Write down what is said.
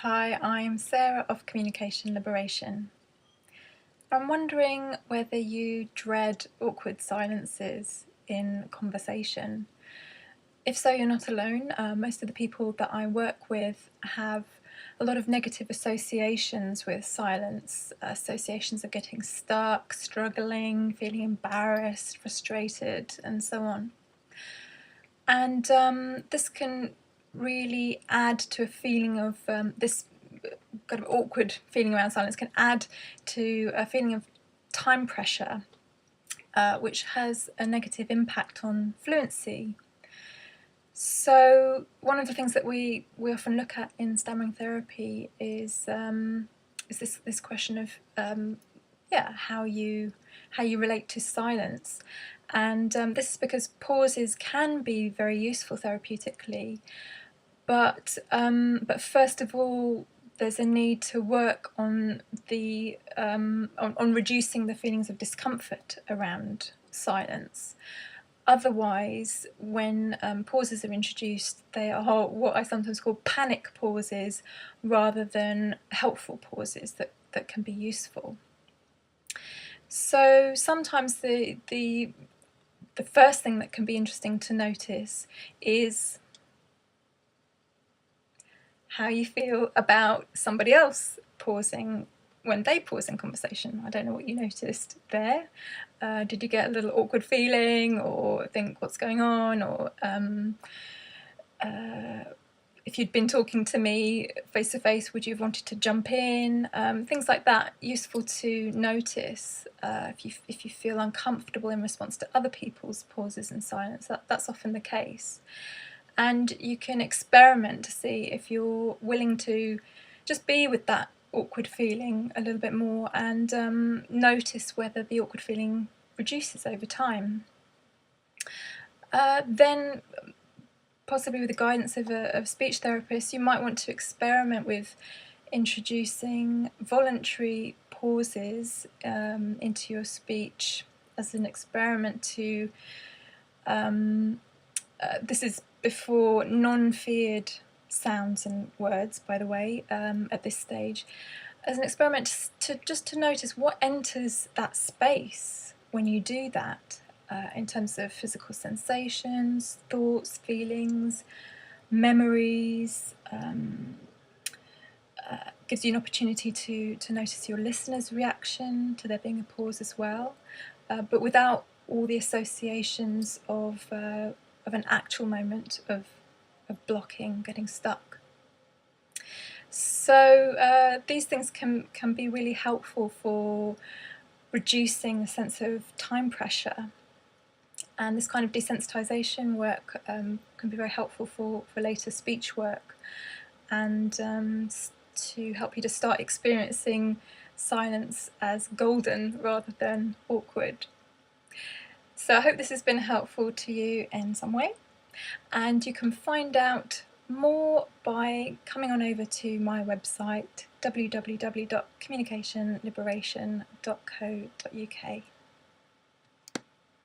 Hi, I'm Sarah of Communication Liberation. I'm wondering whether you dread awkward silences in conversation. If so, you're not alone. Most of the people that I work with have a lot of negative associations with silence, associations of getting stuck, struggling, feeling embarrassed, frustrated, and so on. And this can really add to a feeling of this kind of awkward feeling around silence can add to a feeling of time pressure, which has a negative impact on fluency. So one of the things that we often look at in stammering therapy is this question of how you relate to silence. And this is because pauses can be very useful therapeutically, but first of all, there's a need to work on the on reducing the feelings of discomfort around silence. Otherwise, when pauses are introduced, they are what I sometimes call panic pauses rather than helpful pauses that can be useful. So sometimes the first thing that can be interesting to notice is how you feel about somebody else pausing when they pause in conversation. I don't know what you noticed there. Did you get a little awkward feeling or think what's going on, or if you'd been talking to me face to face, would you have wanted to jump in? Things like that, useful to notice. If you feel uncomfortable in response to other people's pauses and silence, that's often the case. And you can experiment to see if you're willing to just be with that awkward feeling a little bit more and notice whether the awkward feeling reduces over time. Then, possibly with the guidance of a speech therapist, you might want to experiment with introducing voluntary pauses into your speech as an experiment to this is before non-feared sounds and words, by the way, at this stage, as an experiment to notice what enters that space when you do that, in terms of physical sensations, thoughts, feelings, memories. Gives you an opportunity to notice your listener's reaction to there being a pause as well, but without all the associations of an actual moment of blocking, getting stuck. So these things can be really helpful for reducing the sense of time pressure, and this kind of desensitization work can be very helpful for later speech work, and to help you to start experiencing silence as golden rather than awkward. So I hope this has been helpful to you in some way, and you can find out more by coming on over to my website www.communicationliberation.co.uk.